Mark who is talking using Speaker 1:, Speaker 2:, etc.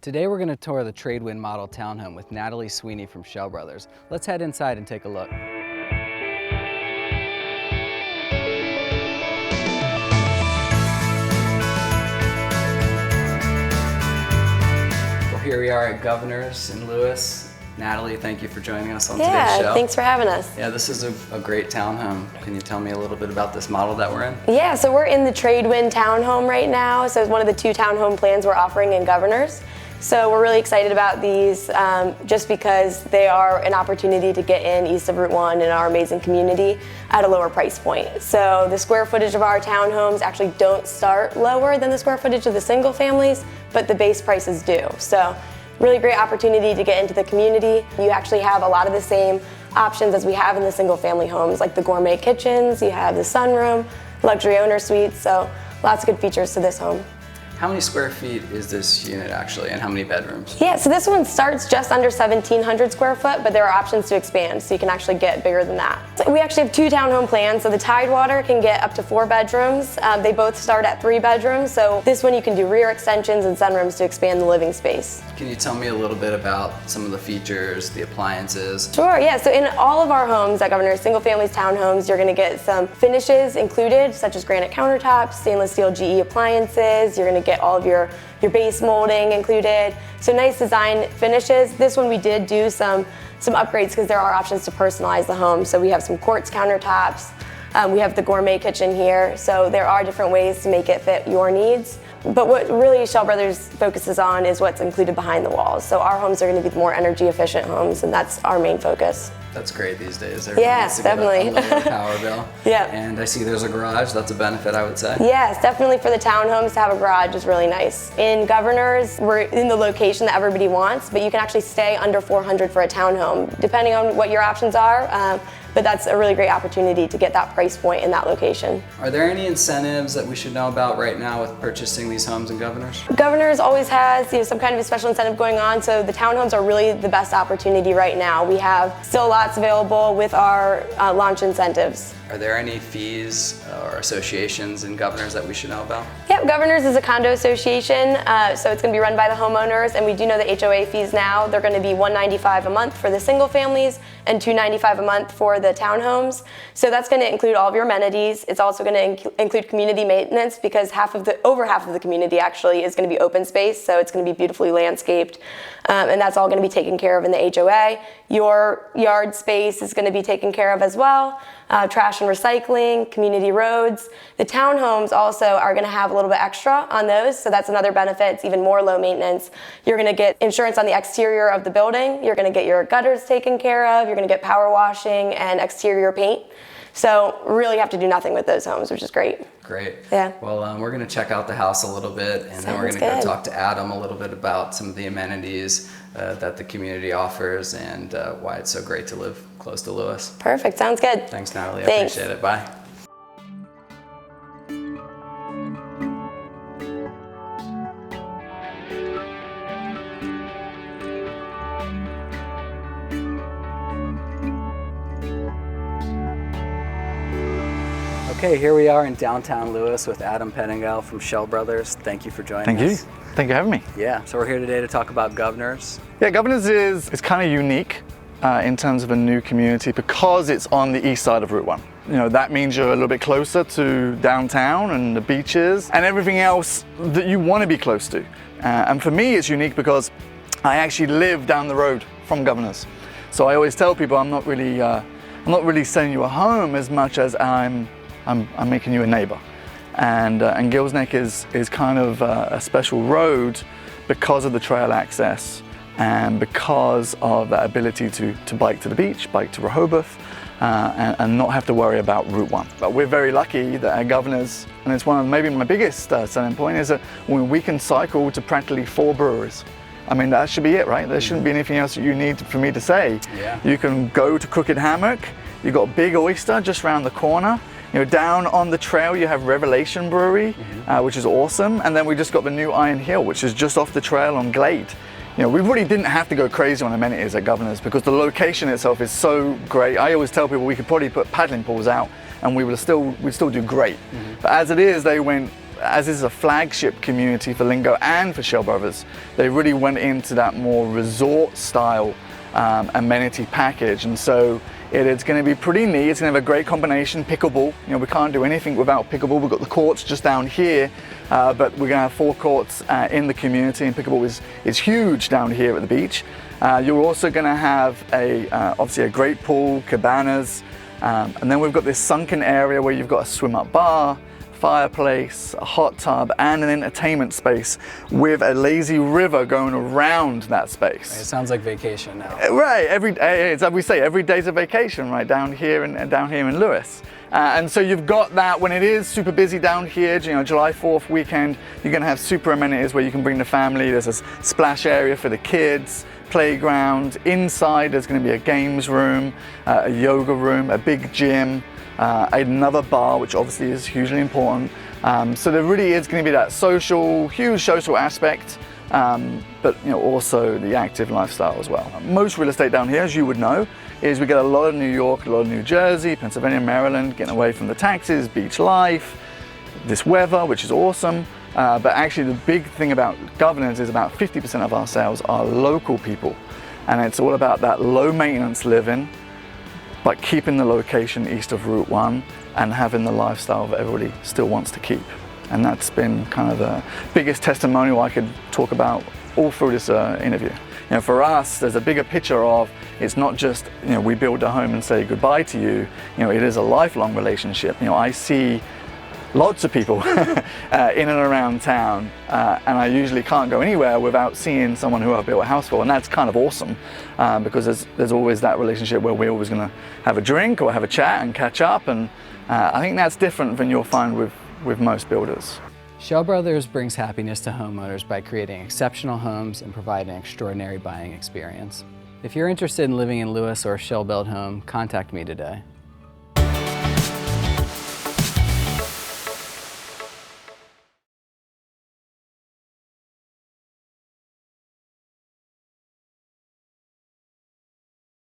Speaker 1: Today we're going to tour the Tradewin model townhome with Natalie Sweeney from Shell Brothers. Let's head inside and take a look. Well, here we are at Governor's in Lewes. Natalie, thank you for joining us on today's show.
Speaker 2: Yeah, thanks for having us.
Speaker 1: Yeah, this is a great townhome. Can you tell me a little bit about this model that we're in?
Speaker 2: Yeah, so we're in the Tradewin townhome right now. So it's one of the 2 townhome plans we're offering in Governor's. So we're really excited about these just because they are an opportunity to get in east of Route 1 in our amazing community at a lower price point. So the square footage of our townhomes actually don't start lower than the square footage of the single families, but the base prices do. So really great opportunity to get into the community. You actually have a lot of the same options as we have in the single family homes, like the gourmet kitchens, you have the sunroom, luxury owner suites, so lots of good features to this home.
Speaker 1: How many square feet is this unit actually, and how many bedrooms?
Speaker 2: Yeah, so this one starts just under 1,700 square foot, but there are options to expand, so you can actually get bigger than that. So we actually have 2 townhome plans, so the Tidewater can get up to 4 bedrooms. They both start at 3 bedrooms, so this one you can do rear extensions and sunrooms to expand the living space.
Speaker 1: Can you tell me a little bit about some of the features, the appliances?
Speaker 2: Sure, yeah, so in all of our homes at Governor's single families townhomes, you're gonna get some finishes included, such as granite countertops, stainless steel GE appliances, you're gonna get all of your base molding included. So nice design finishes. This one we did do some upgrades because there are options to personalize the home. So we have some quartz countertops. We have the gourmet kitchen here. So there are different ways to make it fit your needs. But what really Shell Brothers focuses on is what's included behind the walls. So our homes are going to be the more energy efficient homes, and that's our main focus.
Speaker 1: That's great these days.
Speaker 2: Yeah, definitely.
Speaker 1: A lower power bill.
Speaker 2: Yeah.
Speaker 1: And I see there's a garage. That's a benefit, I would say.
Speaker 2: Yes, definitely for the townhomes to have a garage is really nice. In Governor's, we're in the location that everybody wants, but you can actually stay under $400 for a townhome, depending on what your options are. But that's a really great opportunity to get that price point in that location.
Speaker 1: Are there any incentives that we should know about right now with purchasing these homes in Governor's?
Speaker 2: Governor's always has some kind of a special incentive going on, so the townhomes are really the best opportunity right now. We have still lots available with our launch incentives.
Speaker 1: Are there any fees or associations in Governor's that we should know about?
Speaker 2: Yep, Governor's is a condo association, so it's going to be run by the homeowners, and we do know the HOA fees now. They're going to be $195 a month for the single families and $295 a month for the townhomes. So that's going to include all of your amenities. It's also going to include community maintenance because over half of the community actually is going to be open space, so it's going to be beautifully landscaped, and that's all going to be taken care of in the HOA. Your yard space is going to be taken care of as well. Trash and recycling, community roads. The townhomes also are going to have a little bit extra on those, so that's another benefit. It's even more low maintenance. You're going to get insurance on the exterior of the building. You're going to get your gutters taken care of. You're going to get power washing and exterior paint. So really have to do nothing with those homes, which is great.
Speaker 1: Great.
Speaker 2: Yeah.
Speaker 1: Well, we're going to check out the house a little bit, and then we're going to go talk to Adam a little bit about some of the amenities that the community offers and why it's so great to live close to Lewes.
Speaker 2: Perfect. Sounds good.
Speaker 1: Thanks, Natalie.
Speaker 2: Thanks.
Speaker 1: I appreciate it. Bye. Okay, here we are in downtown Lewes with Adam Pettingill from Shell Brothers. Thank you for joining us.
Speaker 3: Thank you. Thank you for having me.
Speaker 1: Yeah, so we're here today to talk about Governor's.
Speaker 3: Yeah, Governor's is kind of unique in terms of a new community because it's on the east side of Route 1. You know, that means you're a little bit closer to downtown and the beaches and everything else that you want to be close to. And for me, it's unique because I actually live down the road from Governor's. So I always tell people I'm not really selling you a home as much as I'm making you a neighbor. And Gills Neck is kind of a special road because of the trail access and because of that ability to bike to the beach, bike to Rehoboth, and not have to worry about Route 1. But we're very lucky that our Governor's, and it's one of maybe my biggest selling point, is that we can cycle to practically 4 breweries. I mean, that should be it, right? There shouldn't be anything else that you need for me to say.
Speaker 1: Yeah.
Speaker 3: You can go to Crooked Hammock, you've got Big Oyster just around the corner. You know, down on the trail you have Revelation Brewery, which is awesome, and then we just got the new Iron Hill, which is just off the trail on Glade. You know, we really didn't have to go crazy on amenities at Governor's because the location itself is so great. I always tell people we could probably put paddling pools out and we'd still do great. But as it is, they went as is a flagship community for Lingo and for Shell Brothers, they really went into that more resort style amenity package. And so it's going to be pretty neat. It's going to have a great combination. Pickleball, we can't do anything without pickleball. We've got the courts just down here, but we're going to have 4 courts in the community, and pickleball is huge down here at the beach. You're also going to have obviously a great pool, cabanas, and then we've got this sunken area where you've got a swim-up bar, fireplace, a hot tub, and an entertainment space with a lazy river going around that space.
Speaker 1: It sounds like vacation now.
Speaker 3: Right, it's like we say, every day's a vacation, right, down here in Lewes. And so you've got that when it is super busy down here, July 4th weekend, you're gonna have super amenities where you can bring the family. There's a splash area for the kids, playground. Inside there's gonna be a games room, a yoga room, a big gym, another bar, which obviously is hugely important. So there really is going to be that huge social aspect, but also the active lifestyle as well. Most real estate down here, as you would know, is we get a lot of New York, a lot of New Jersey, Pennsylvania, Maryland, getting away from the taxes, beach life, this weather, which is awesome. But actually the big thing about governance is about 50% of our sales are local people. And it's all about that low maintenance living, but keeping the location east of Route 1 and having the lifestyle that everybody still wants to keep. And that's been kind of the biggest testimonial I could talk about all through this interview. For us, there's a bigger picture of, it's not just, we build a home and say goodbye to you. It is a lifelong relationship. I see lots of people in and around town, and I usually can't go anywhere without seeing someone who I've built a house for, and that's kind of awesome because there's always that relationship where we're always going to have a drink or have a chat and catch up, and I think that's different than you'll find with most builders.
Speaker 1: Shell Brothers brings happiness to homeowners by creating exceptional homes and providing an extraordinary buying experience. If you're interested in living in Lewes or a Shell-built home, contact me today.